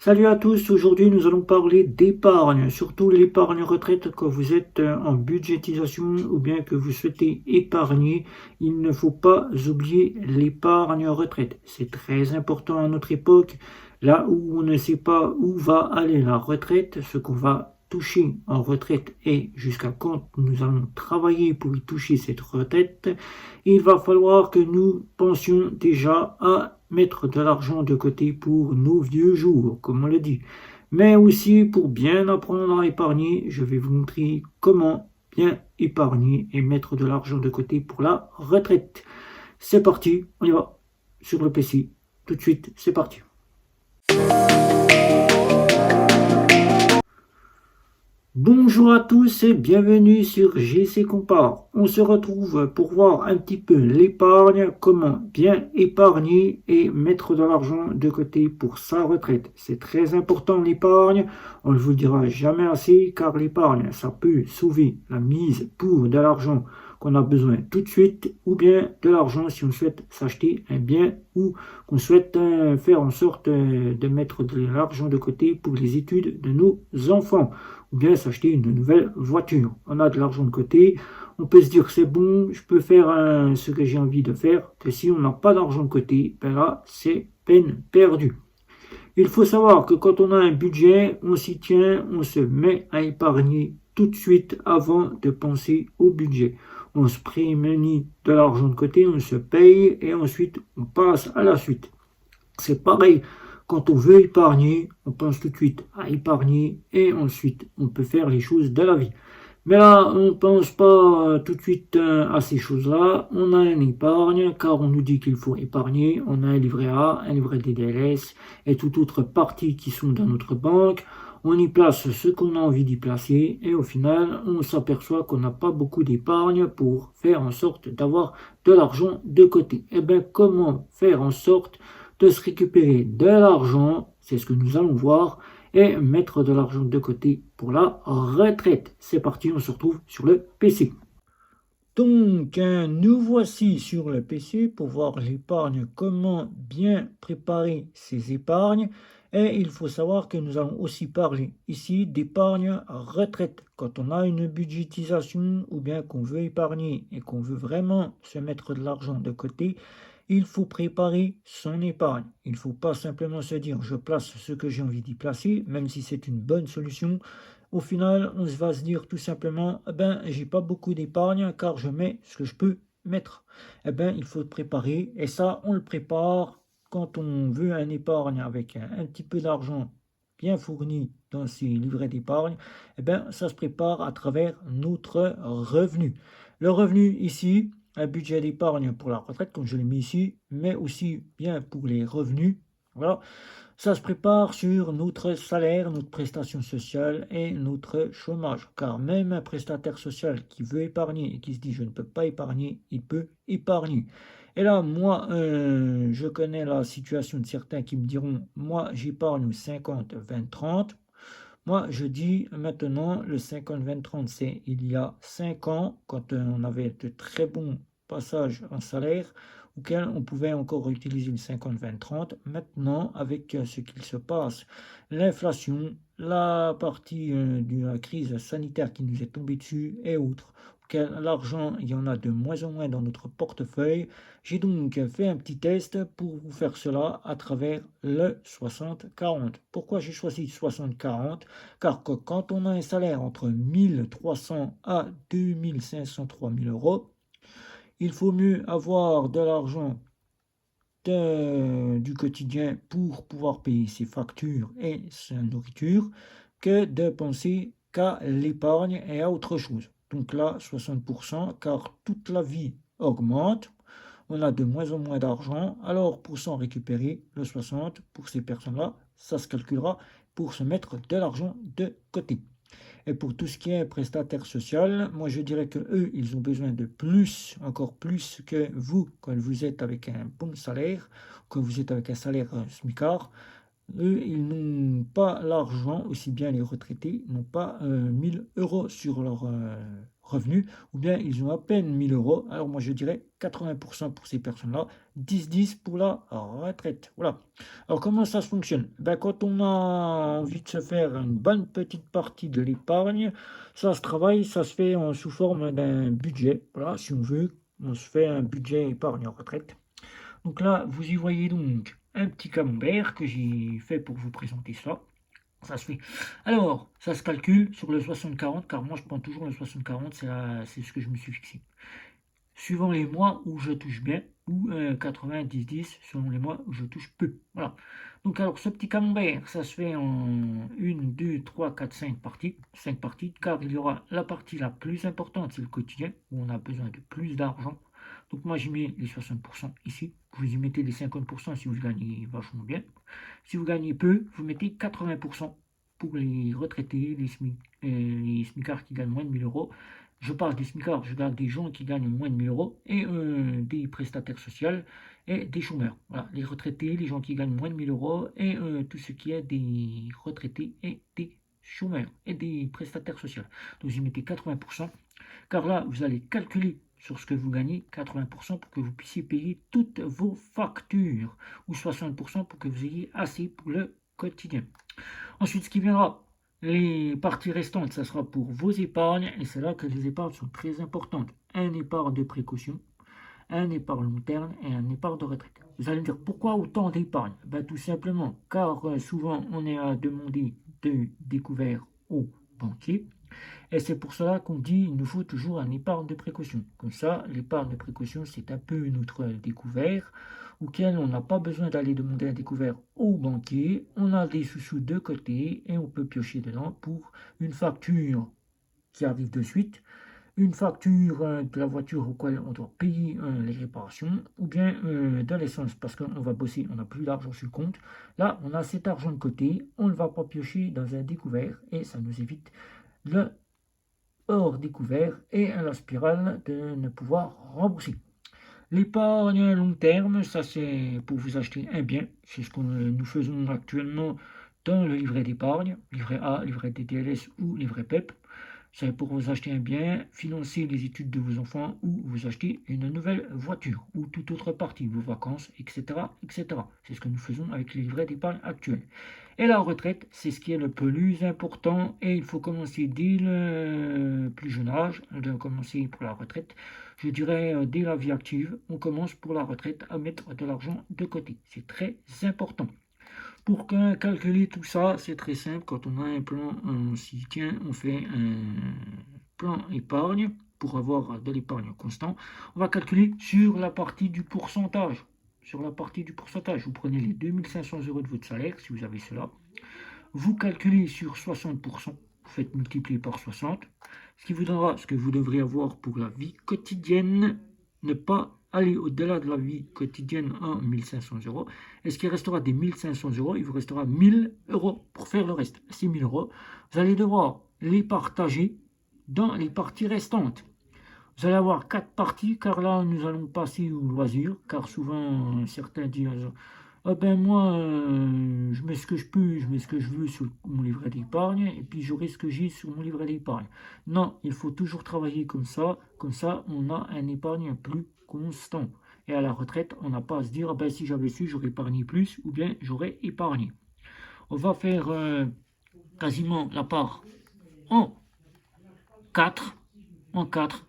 Salut à tous, aujourd'hui nous allons parler d'épargne, surtout l'épargne retraite quand vous êtes en budgétisation ou bien que vous souhaitez épargner. Il ne faut pas oublier l'épargne retraite. C'est très important à notre époque, là où on ne sait pas où va aller la retraite, ce qu'on va toucher en retraite et jusqu'à quand nous allons travailler pour y toucher cette retraite. Il va falloir que nous pensions déjà à mettre de l'argent de côté pour nos vieux jours, comme on le dit. Mais aussi pour bien apprendre à épargner, je vais vous montrer comment bien épargner et mettre de l'argent de côté pour la retraite. C'est parti, on y va sur le PC. Tout de suite, c'est parti. Bonjour à tous et bienvenue sur GC Compare. On se retrouve pour voir un petit peu l'épargne, comment bien épargner et mettre de l'argent de côté pour sa retraite. C'est très important l'épargne, on ne vous le dira jamais assez car l'épargne, ça peut sauver la mise pour de l'argent qu'on a besoin tout de suite ou bien de l'argent si on souhaite s'acheter un bien ou qu'on souhaite faire en sorte de mettre de l'argent de côté pour les études de nos enfants ou bien s'acheter une nouvelle voiture. On a de l'argent de côté, on peut se dire c'est bon, je peux faire ce que j'ai envie de faire, que si on n'a pas d'argent de côté, ben là c'est peine perdue. Il faut savoir que quand on a un budget, on s'y tient, on se met à épargner tout de suite avant de penser au budget. On se prémunit de l'argent de côté, on se paye et ensuite on passe à la suite. C'est pareil, quand on veut épargner, on pense tout de suite à épargner et ensuite on peut faire les choses de la vie. Mais là, on ne pense pas tout de suite à ces choses-là. On a une épargne car on nous dit qu'il faut épargner. On a un livret A, un livret DDLS et toute autre partie qui sont dans notre banque. On y place ce qu'on a envie d'y placer et au final, on s'aperçoit qu'on n'a pas beaucoup d'épargne pour faire en sorte d'avoir de l'argent de côté. Eh bien, comment faire en sorte de se récupérer de l'argent? C'est ce que nous allons voir et mettre de l'argent de côté pour la retraite. C'est parti, on se retrouve sur le PC. Donc, nous voici sur le PC pour voir l'épargne, comment bien préparer ses épargnes. Et il faut savoir que nous allons aussi parler ici d'épargne retraite. Quand on a une budgétisation ou bien qu'on veut épargner et qu'on veut vraiment se mettre de l'argent de côté, il faut préparer son épargne. Il ne faut pas simplement se dire je place ce que j'ai envie d'y placer, même si c'est une bonne solution. Au final, on va se dire tout simplement, eh ben, j'ai pas beaucoup d'épargne car je mets ce que je peux mettre. Eh ben, il faut préparer et ça, on le prépare quand on veut un épargne avec un petit peu d'argent bien fourni dans ses livrets d'épargne. Eh ben, ça se prépare à travers notre revenu. Le revenu ici, un budget d'épargne pour la retraite, comme je l'ai mis ici, mais aussi bien pour les revenus. Voilà. Ça se prépare sur notre salaire, notre prestation sociale et notre chômage. Car même un prestataire social qui veut épargner et qui se dit je ne peux pas épargner, il peut épargner. Et là, moi, je connais la situation de certains qui me diront, moi, j'épargne 50, 20, 30. Moi, je dis maintenant, le 50-20-30, c'est il y a 5 ans, quand on avait de très bons passages en salaire, auquel on pouvait encore utiliser le 50-20-30. Maintenant, avec ce qu'il se passe, l'inflation, la partie de la crise sanitaire qui nous est tombée dessus et autres, l'argent, il y en a de moins en moins dans notre portefeuille. J'ai donc fait un petit test pour vous faire cela à travers le 60-40. Pourquoi j'ai choisi 60-40? Car quand on a un salaire entre 1300 à 2500, 3000 euros, il faut mieux avoir de l'argent du quotidien pour pouvoir payer ses factures et sa nourriture que de penser qu'à l'épargne et à autre chose. Donc là, 60%, car toute la vie augmente, on a de moins en moins d'argent, alors pour s'en récupérer, le 60, pour ces personnes-là, ça se calculera pour se mettre de l'argent de côté. Et pour tout ce qui est prestataire social, moi je dirais que eux, ils ont besoin de plus, encore plus que vous, quand vous êtes avec un bon salaire, quand vous êtes avec un salaire smicard. eux, ils n'ont pas l'argent, aussi bien les retraités n'ont pas 1000 euros sur leur revenu, ou bien ils ont à peine 1000 euros. Alors moi je dirais 80% pour ces personnes-là, 10-10 pour la retraite. Voilà. Alors comment ça se fonctionne? Ben, quand on a envie de se faire une bonne petite partie de l'épargne, ça se travaille, ça se fait sous forme d'un budget. Voilà, si on veut, on se fait un budget épargne retraite. Donc là, vous y voyez donc un petit camembert que j'ai fait pour vous présenter ça. Ça se fait. Alors, ça se calcule sur le 60-40, car moi je prends toujours le 60-40, c'est ce que je me suis fixé. Suivant les mois où je touche bien, ou 90-10 selon les mois où je touche peu. Voilà. Donc alors ce petit camembert, ça se fait en 1, 2, 3, 4, 5 parties. 5 parties, car il y aura la partie la plus importante, c'est le quotidien, où on a besoin de plus d'argent. Donc moi j'y mets les 60% ici. Vous y mettez les 50% si vous gagnez vachement bien. Si vous gagnez peu, vous mettez 80% pour les retraités, les smicards qui gagnent moins de 1000 euros. Je parle des smicards, je parle des gens qui gagnent moins de 1000 euros et des prestataires sociaux et des chômeurs. Voilà, les retraités, les gens qui gagnent moins de 1000 euros et tout ce qui est des retraités et des chômeurs et des prestataires sociaux. Donc vous y mettez 80%, car là, vous allez calculer sur ce que vous gagnez 80% pour que vous puissiez payer toutes vos factures, ou 60% pour que vous ayez assez pour le quotidien. Ensuite, ce qui viendra, les parties restantes, ça sera pour vos épargnes, et c'est là que les épargnes sont très importantes. Un épargne de précaution, un épargne long terme et un épargne de retraite. Vous allez me dire, pourquoi autant d'épargne? Ben, tout simplement, car souvent on est à demander de découvert aux banquiers. Et c'est pour cela qu'on dit qu'il nous faut toujours un épargne de précaution. Comme ça, l'épargne de précaution, c'est un peu notre découvert, auquel on n'a pas besoin d'aller demander un découvert au banquier. On a des sous-sous de côté et on peut piocher dedans pour une facture qui arrive de suite, une facture de la voiture auquel on doit payer les réparations, ou bien de l'essence parce qu'on va bosser, on n'a plus d'argent sur le compte. Là, on a cet argent de côté, on ne va pas piocher dans un découvert et ça nous évite le hors découvert et la spirale de ne pouvoir rembourser. L'épargne à long terme, ça c'est pour vous acheter un bien. C'est ce que nous faisons actuellement dans le livret d'épargne, livret A, livret DDLS ou livret PEP. C'est pour vous acheter un bien, financer les études de vos enfants ou vous acheter une nouvelle voiture ou toute autre partie, vos vacances, etc. etc. C'est ce que nous faisons avec les livrets d'épargne actuels. Et la retraite, c'est ce qui est le plus important et il faut commencer dès le plus jeune âge, de commencer pour la retraite. Je dirais dès la vie active, on commence pour la retraite à mettre de l'argent de côté. C'est très important. Pour calculer tout ça, c'est très simple. Quand on a un plan, on s'y tient, on fait un plan épargne pour avoir de l'épargne constant. On va calculer sur la partie du pourcentage. Sur la partie du pourcentage, vous prenez les 2500 euros de votre salaire, si vous avez cela. Vous calculez sur 60%, vous faites multiplier par 60, ce qui vous donnera ce que vous devrez avoir pour la vie quotidienne. Ne pas aller au-delà de la vie quotidienne en 1500 euros. Et ce qui restera des 1500 euros, il vous restera 1000 euros pour faire le reste. 6000 euros, vous allez devoir les partager dans les parties restantes. Vous allez avoir 4 parties, car là, nous allons passer au loisir, car souvent, certains disent, ah ben moi, je mets ce que je peux, je mets ce que je veux sur mon livret d'épargne, et puis j'aurai ce que j'ai sur mon livret d'épargne. Non, il faut toujours travailler comme ça on a un épargne plus constant. Et à la retraite, on n'a pas à se dire, ah ben si j'avais su, j'aurais épargné plus, ou bien j'aurais épargné. On va faire quasiment la part en 4, en 4.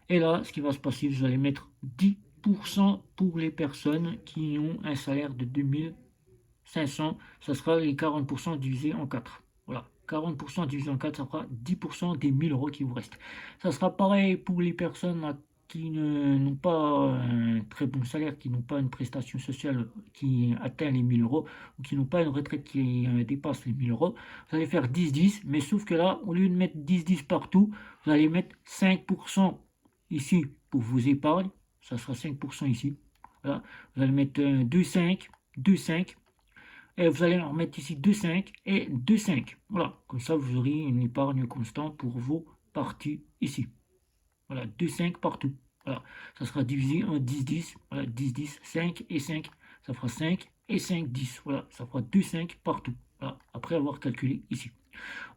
Et là, ce qui va se passer, vous allez mettre 10% pour les personnes qui ont un salaire de 2500. Ça sera les 40% divisé en 4. Voilà, 40% divisé en 4, ça fera 10% des 1000 euros qui vous restent. Ça sera pareil pour les personnes qui n'ont pas un très bon salaire, qui n'ont pas une prestation sociale qui atteint les 1000 euros, ou qui n'ont pas une retraite qui dépasse les 1000 euros. Vous allez faire 10-10, mais sauf que là, au lieu de mettre 10-10 partout, vous allez mettre 5% ici pour vos épargnes, ça sera 5% ici. Voilà. Vous allez mettre 2,5, 2,5, et vous allez en remettre ici 2,5 et 2,5. Voilà, comme ça vous aurez une épargne constante pour vos parties ici. Voilà, 2,5 partout. Voilà, ça sera divisé en 10-10. Voilà, 10-10, 5 et 5. Ça fera 5 et 5, 10. Voilà, ça fera 2, 5 partout. Voilà, après avoir calculé ici.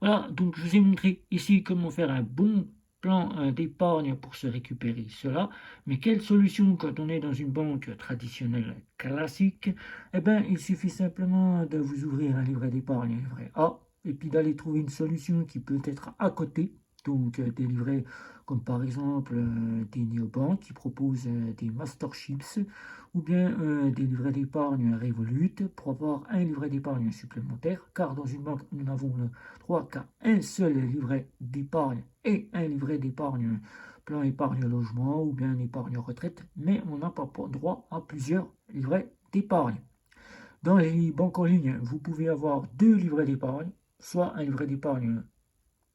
Voilà, donc je vous ai montré ici comment faire un bon plan d'épargne pour se récupérer cela. Mais quelle solution quand on est dans une banque traditionnelle classique? Eh bien, il suffit simplement de vous ouvrir un livret d'épargne, livret A, et puis d'aller trouver une solution qui peut être à côté. Donc des livrets comme par exemple des néobanques qui proposent des masterships ou bien des livrets d'épargne Revolut pour avoir un livret d'épargne supplémentaire, car dans une banque nous n'avons le droit qu'à un seul livret d'épargne et un livret d'épargne plan épargne logement ou bien épargne retraite, mais on n'a pas droit à plusieurs livrets d'épargne. Dans les banques en ligne, vous pouvez avoir deux livrets d'épargne, soit un livret d'épargne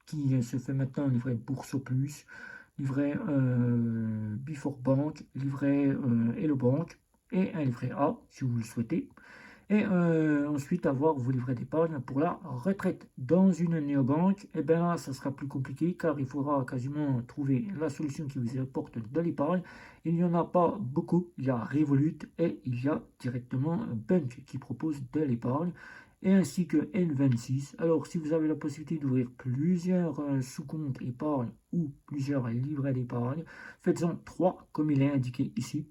qui se fait maintenant, livret Bourse au Plus, livret Before Bank, livret Hello Bank et un livret A si vous le souhaitez. Et ensuite avoir vos livrets d'épargne pour la retraite. Dans une néobanque, et bien là, ça sera plus compliqué car il faudra quasiment trouver la solution qui vous apporte de l'épargne. Il n'y en a pas beaucoup. Il y a Revolut et il y a directement Bank qui propose de l'épargne et ainsi que N26. Alors, si vous avez la possibilité d'ouvrir plusieurs sous-comptes épargne ou plusieurs livrets d'épargne, faites-en 3 comme il est indiqué ici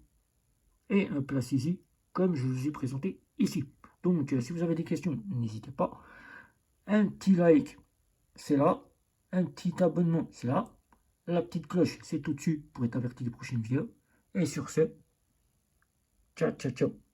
et placez-y comme je vous ai présenté ici. Donc, si vous avez des questions, n'hésitez pas. Un petit like, c'est là. Un petit abonnement, c'est là. La petite cloche, c'est au-dessus pour être averti des prochaines vidéos. Et sur ce, ciao, ciao, ciao.